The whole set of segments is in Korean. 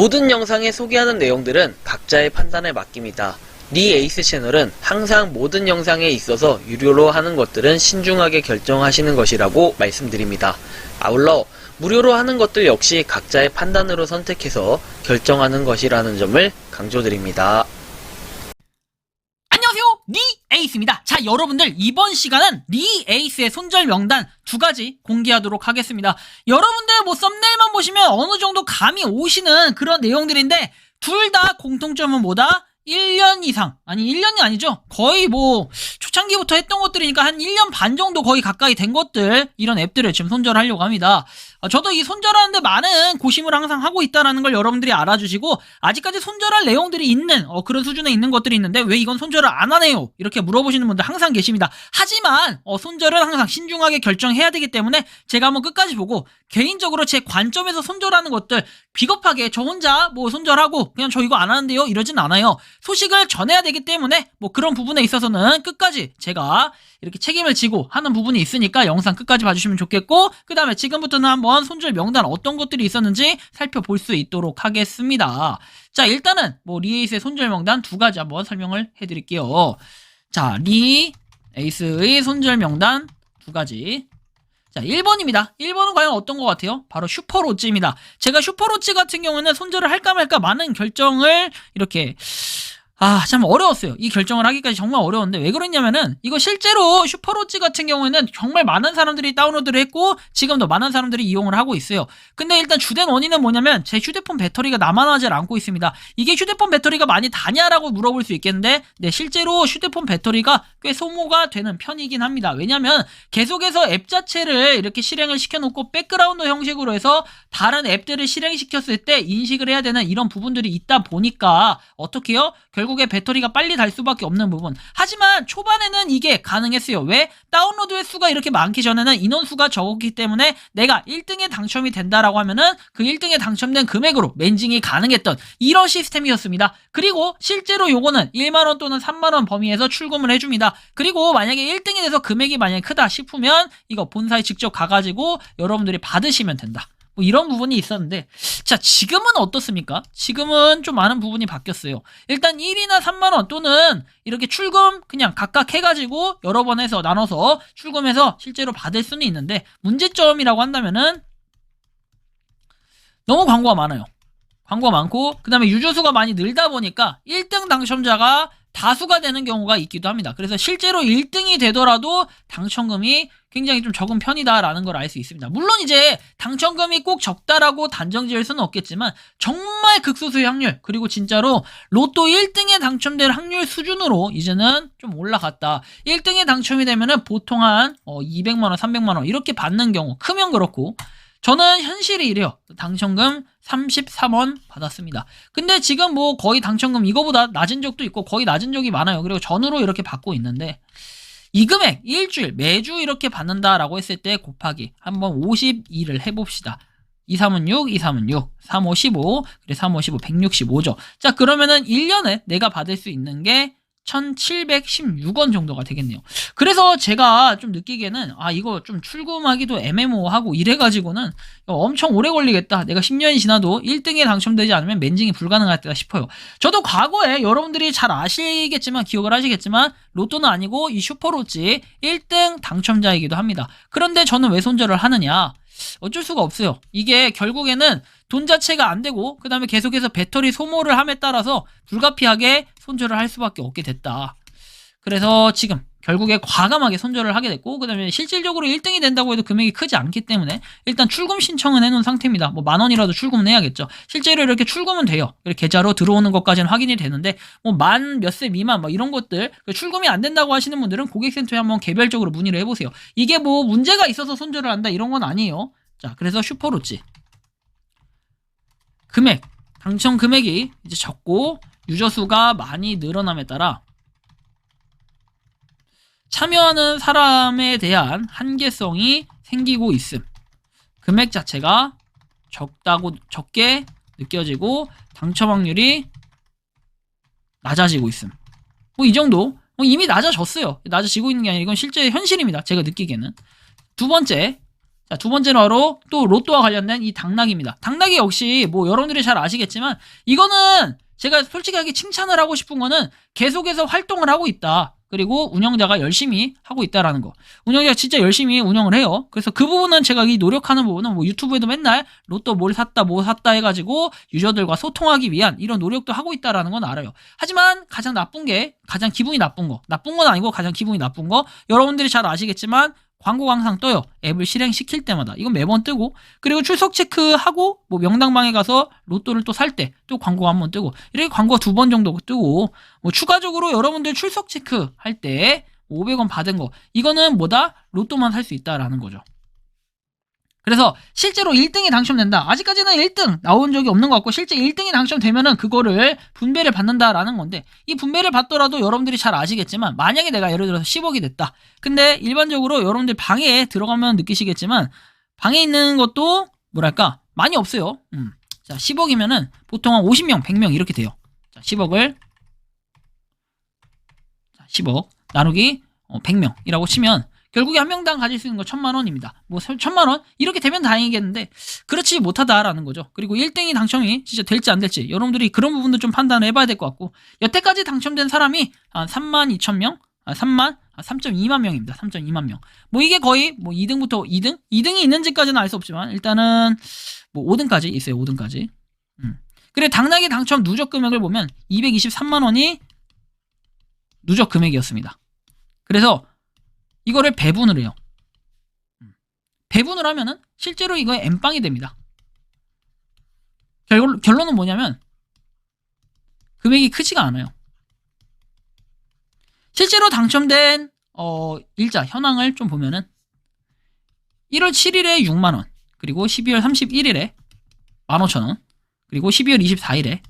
모든 영상에 소개하는 내용들은 각자의 판단에 맡깁니다. 리 에이스 채널은 항상 모든 영상에 있어서 유료로 하는 것들은 신중하게 결정하시는 것이라고 말씀드립니다. 아울러 무료로 하는 것들 역시 각자의 판단으로 선택해서 결정하는 것이라는 점을 강조드립니다. 안녕하세요, 리 에이스입니다. 자, 여러분들 이번 시간은 리 에이스의 손절 명단 2가지 공개하도록 하겠습니다. 여러분들 뭐 썸네일만 보시면 어느 정도 감이 오시는 그런 내용들인데 둘 다 공통점은 뭐다? 1년 이상, 아니 1년이 아니죠, 거의 뭐 초창기부터 했던 것들이니까 한 1년 반 정도 거의 가까이 된 것들, 이런 앱들을 지금 손절하려고 합니다. 저도 이 손절하는데 많은 고심을 항상 하고 있다는 걸 여러분들이 알아주시고, 아직까지 손절할 내용들이 있는 그런 수준에 있는 것들이 있는데 왜 이건 손절을 안 하네요? 이렇게 물어보시는 분들 항상 계십니다. 하지만 손절은 항상 신중하게 결정해야 되기 때문에 제가 한번 끝까지 보고, 개인적으로 제 관점에서 손절하는 것들 비겁하게 저 혼자 뭐 손절하고 그냥 저 이거 안 하는데요 이러진 않아요. 소식을 전해야 되기 때문에 뭐 그런 부분에 있어서는 끝까지 제가 이렇게 책임을 지고 하는 부분이 있으니까 영상 끝까지 봐주시면 좋겠고, 그 다음에 지금부터는 한번 손절 명단 어떤 것들이 있었는지 살펴볼 수 있도록 하겠습니다. 자, 일단은 뭐 리에이스의 손절 명단 2가지 한번 설명을 해드릴게요. 자, 리에이스의 손절 명단 2가지. 자, 1번입니다. 1번은 과연 어떤 것 같아요? 바로 슈퍼로찌입니다. 제가 슈퍼로찌 같은 경우는 손절을 할까 말까 많은 결정을 이렇게 참 어려웠어요. 이 결정을 하기까지 정말 어려웠는데, 왜 그랬냐면은 이거 실제로 슈퍼로찌 같은 경우에는 정말 많은 사람들이 다운로드를 했고 지금도 많은 사람들이 이용을 하고 있어요. 근데 일단 주된 원인은 뭐냐면 제 휴대폰 배터리가 남아나질 않고 있습니다. 이게 휴대폰 배터리가 많이 다냐라고 물어볼 수 있겠는데, 네, 실제로 휴대폰 배터리가 꽤 소모가 되는 편이긴 합니다. 왜냐면 계속해서 앱 자체를 이렇게 실행을 시켜놓고 백그라운드 형식으로 해서 다른 앱들을 실행시켰을 때 인식을 해야 되는 이런 부분들이 있다 보니까 어떻게 해요? 결국에 배터리가 빨리 달 수밖에 없는 부분. 하지만 초반에는 이게 가능했어요. 왜? 다운로드 횟수가 이렇게 많기 전에는 인원수가 적었기 때문에 내가 1등에 당첨이 된다라고 하면은 그 1등에 당첨된 금액으로 멘징이 가능했던 이런 시스템이었습니다. 그리고 실제로 요거는 1만원 또는 3만원 범위에서 출금을 해줍니다. 그리고 만약에 1등이 돼서 금액이 만약에 크다 싶으면 이거 본사에 직접 가가지고 여러분들이 받으시면 된다. 뭐 이런 부분이 있었는데, 자, 지금은 어떻습니까? 지금은 좀 많은 부분이 바뀌었어요. 일단 1이나 3만원 또는 이렇게 출금 그냥 각각 해가지고 여러 번 해서 나눠서 출금해서 실제로 받을 수는 있는데, 문제점이라고 한다면은 너무 광고가 많아요. 광고가 많고, 그 다음에 유저수가 많이 늘다 보니까 1등 당첨자가 다수가 되는 경우가 있기도 합니다. 그래서 실제로 1등이 되더라도 당첨금이 굉장히 좀 적은 편이다라는 걸 알 수 있습니다. 물론 이제 당첨금이 꼭 적다라고 단정 지을 수는 없겠지만 정말 극소수의 확률, 그리고 진짜로 로또 1등에 당첨될 확률 수준으로 이제는 좀 올라갔다. 1등에 당첨이 되면은 보통 한 200만원, 300만원 이렇게 받는 경우, 크면 그렇고, 저는 현실이 이래요. 당첨금 33원 받았습니다. 근데 지금 뭐 거의 당첨금 이거보다 낮은 적도 있고 거의 낮은 적이 많아요. 그리고 전후로 이렇게 받고 있는데, 이 금액 일주일 매주 이렇게 받는다라고 했을 때 곱하기 한번 52를 해봅시다. 2, 3은 6, 2, 3은 6, 3, 5, 15, 그래 3, 5, 15, 165죠. 자, 그러면은 1년에 내가 받을 수 있는 게 1716원 정도가 되겠네요. 그래서 제가 좀 느끼기에는 이거 좀 출금하기도 애매모호하고 이래가지고는 엄청 오래 걸리겠다, 내가 10년이 지나도 1등에 당첨되지 않으면 멘징이 불가능하겠다 싶어요. 저도 과거에 여러분들이 잘 아시겠지만, 기억을 하시겠지만, 로또는 아니고 이 슈퍼로찌 1등 당첨자이기도 합니다. 그런데 저는 왜 손절을 하느냐? 어쩔 수가 없어요. 이게 결국에는 돈 자체가 안 되고, 그 다음에 계속해서 배터리 소모를 함에 따라서 불가피하게 손절을 할 수밖에 없게 됐다. 그래서 지금 결국에 과감하게 손절을 하게 됐고, 그 다음에 실질적으로 1등이 된다고 해도 금액이 크지 않기 때문에 일단 출금 신청은 해놓은 상태입니다. 뭐 10,000원이라도 출금은 해야겠죠. 실제로 이렇게 출금은 돼요. 계좌로 들어오는 것까지는 확인이 되는데, 뭐 만 몇 세 미만 뭐 이런 것들 출금이 안 된다고 하시는 분들은 고객센터에 한번 개별적으로 문의를 해보세요. 이게 뭐 문제가 있어서 손절을 한다 이런 건 아니에요. 자, 그래서 슈퍼로찌 금액, 당첨 금액이 이제 적고 유저 수가 많이 늘어남에 따라 참여하는 사람에 대한 한계성이 생기고 있음. 금액 자체가 적게 느껴지고 당첨 확률이 낮아지고 있음. 뭐 이 정도. 뭐 이미 낮아졌어요. 낮아지고 있는 게 아니라 이건 실제 현실입니다. 제가 느끼기에는. 두 번째, 자, 두 번째로 바로 또 로또와 관련된 이 당락입니다. 당락이 역시 뭐 여러분들이 잘 아시겠지만 이거는 제가 솔직하게 칭찬을 하고 싶은 거는 계속해서 활동을 하고 있다. 그리고 운영자가 열심히 하고 있다라는 거. 운영자가 진짜 열심히 운영을 해요. 그래서 그 부분은 제가 이 노력하는 부분은 뭐 유튜브에도 맨날 로또 뭘 샀다 뭐 샀다 해가지고 유저들과 소통하기 위한 이런 노력도 하고 있다라는 건 알아요. 하지만 가장 나쁜 게 가장 기분이 나쁜 거. 나쁜 건 아니고 가장 기분이 나쁜 거. 여러분들이 잘 아시겠지만 광고가 항상 떠요. 앱을 실행시킬 때마다. 이건 매번 뜨고, 그리고 출석 체크하고, 뭐 명당방에 가서 로또를 또 살 때, 또 광고가 한번 뜨고, 이렇게 광고가 2번 정도 뜨고, 뭐 추가적으로 여러분들 출석 체크 할 때 500원 받은 거, 이거는 뭐다? 로또만 살 수 있다라는 거죠. 그래서 실제로 1등이 당첨된다. 아직까지는 1등 나온 적이 없는 것 같고 실제 1등이 당첨되면은 그거를 분배를 받는다라는 건데 이 분배를 받더라도 여러분들이 잘 아시겠지만 만약에 내가 예를 들어서 10억이 됐다. 근데 일반적으로 여러분들 방에 들어가면 느끼시겠지만 방에 있는 것도 뭐랄까 많이 없어요. 자 10억이면은 보통 한 50명, 100명 이렇게 돼요. 자 10억을 10억 나누기 100명이라고 치면 결국에 한 명당 가질 수 있는 거 1000만원입니다. 뭐 1000만원? 이렇게 되면 다행이겠는데 그렇지 못하다라는 거죠. 그리고 1등이 당첨이 진짜 될지 안 될지 여러분들이 그런 부분도 좀 판단을 해봐야 될 것 같고 여태까지 당첨된 사람이 한 32,000명? 3.2만 명입니다. 3.2만 명. 뭐 이게 거의 뭐 2등부터 2등? 2등이 있는지까지는 알 수 없지만 일단은 뭐 5등까지 있어요. 5등까지. 그래 당락의 당첨 누적 금액을 보면 223만 원이 누적 금액이었습니다. 그래서 이거를 배분을 해요. 배분을 하면은 실제로 이거에 N빵이 됩니다. 결론은 뭐냐면 금액이 크지가 않아요. 실제로 당첨된 일자 현황을 좀 보면은 1월 7일에 6만원 그리고 12월 31일에 15,000원 그리고 12월 24일에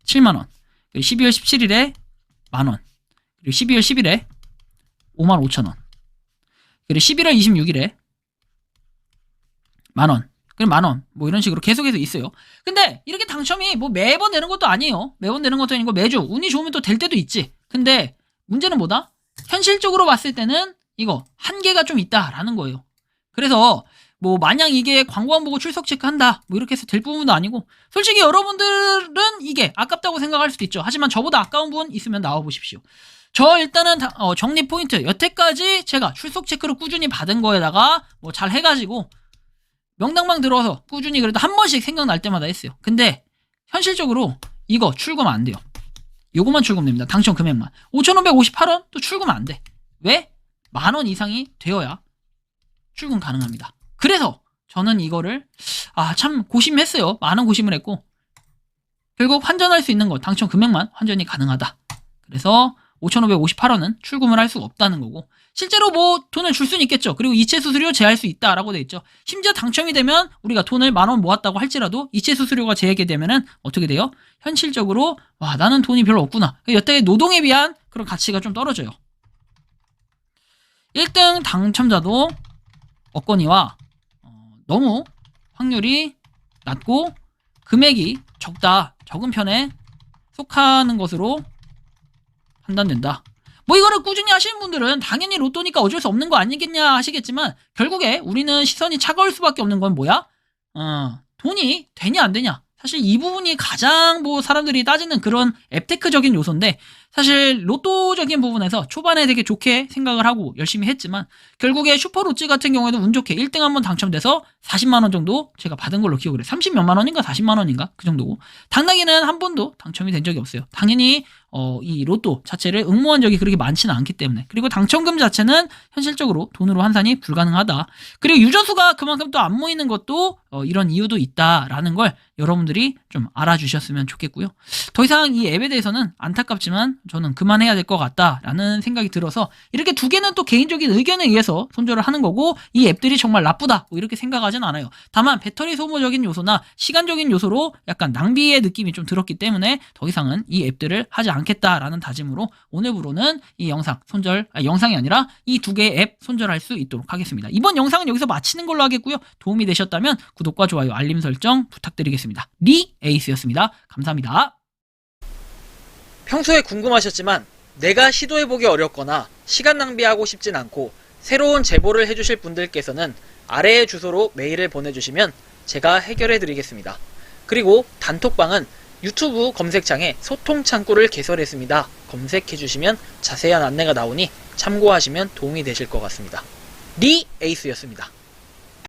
7만원 그리고 12월 17일에 만원 그리고 12월 10일에 55,000원. 그리고 11월 26일에 만원. 그럼 만원. 뭐 이런 식으로 계속해서 있어요. 근데 이렇게 당첨이 뭐 매번 되는 것도 아니에요. 매번 되는 것도 아니고 매주 운이 좋으면 또 될 때도 있지. 근데 문제는 뭐다? 현실적으로 봤을 때는 이거 한계가 좀 있다라는 거예요. 그래서 뭐 마냥 이게 광고 안 보고 출석 체크한다 뭐 이렇게 해서 될 부분도 아니고 솔직히 여러분들은 이게 아깝다고 생각할 수도 있죠. 하지만 저보다 아까운 분 있으면 나와보십시오. 저 일단은 정리 포인트 여태까지 제가 출석 체크를 꾸준히 받은 거에다가 뭐 잘 해가지고 명당방 들어와서 꾸준히 그래도 한 번씩 생각날 때마다 했어요. 근데 현실적으로 이거 출금 안 돼요. 요거만 출금됩니다. 당첨 금액만 5,558원 또 출금 안 돼. 왜? 만원 이상이 되어야 출금 가능합니다. 그래서 저는 이거를 참 고심했어요. 많은 고심을 했고 결국 환전할 수 있는 거 당첨 금액만 환전이 가능하다. 그래서 5,558원은 출금을 할 수가 없다는 거고 실제로 뭐 돈을 줄 수는 있겠죠. 그리고 이체 수수료 제할 수 있다라고 돼 있죠. 심지어 당첨이 되면 우리가 돈을 10,000원 모았다고 할지라도 이체 수수료가 제하게 되면은 어떻게 돼요? 현실적으로 와 나는 돈이 별로 없구나. 여태의 노동에 비한 그런 가치가 좀 떨어져요. 1등 당첨자도 없거니와 너무 확률이 낮고 금액이 적은 편에 속하는 것으로 판단된다. 뭐 이거를 꾸준히 하시는 분들은 당연히 로또니까 어쩔 수 없는 거 아니겠냐 하시겠지만 결국에 우리는 시선이 차가울 수밖에 없는 건 뭐야? 돈이 되냐 안 되냐. 사실 이 부분이 가장 뭐 사람들이 따지는 그런 앱테크적인 요소인데 사실 로또적인 부분에서 초반에 되게 좋게 생각을 하고 열심히 했지만 결국에 슈퍼로찌 같은 경우에도 운 좋게 1등 한번 당첨돼서 40만원 정도 제가 받은 걸로 기억을 해요. 30몇만 원인가 40만원인가 그 정도고 당나귀는 한 번도 당첨이 된 적이 없어요. 당연히 이 로또 자체를 응모한 적이 그렇게 많지는 않기 때문에 그리고 당첨금 자체는 현실적으로 돈으로 환산이 불가능하다. 그리고 유저수가 그만큼 또 안 모이는 것도 이런 이유도 있다라는 걸 여러분들이 좀 알아주셨으면 좋겠고요. 더 이상 이 앱에 대해서는 안타깝지만 저는 그만해야 될 것 같다라는 생각이 들어서 이렇게 두 개는 또 개인적인 의견에 의해서 손절을 하는 거고 이 앱들이 정말 나쁘다 뭐 이렇게 생각하진 않아요. 다만 배터리 소모적인 요소나 시간적인 요소로 약간 낭비의 느낌이 좀 들었기 때문에 더 이상은 이 앱들을 하지 않겠다라는 다짐으로 오늘부로는 이 영상 영상이 아니라 이 두 개의 앱 손절할 수 있도록 하겠습니다. 이번 영상은 여기서 마치는 걸로 하겠고요. 도움이 되셨다면 구독과 좋아요 알림 설정 부탁드리겠습니다. 리에이스였습니다. 감사합니다. 평소에 궁금하셨지만 내가 시도해보기 어렵거나 시간 낭비하고 싶진 않고 새로운 제보를 해주실 분들께서는 아래의 주소로 메일을 보내주시면 제가 해결해 드리겠습니다. 그리고 단톡방은 유튜브 검색창에 소통 창구를 개설했습니다. 검색해 주시면 자세한 안내가 나오니 참고하시면 도움이 되실 것 같습니다. 리 에이스였습니다.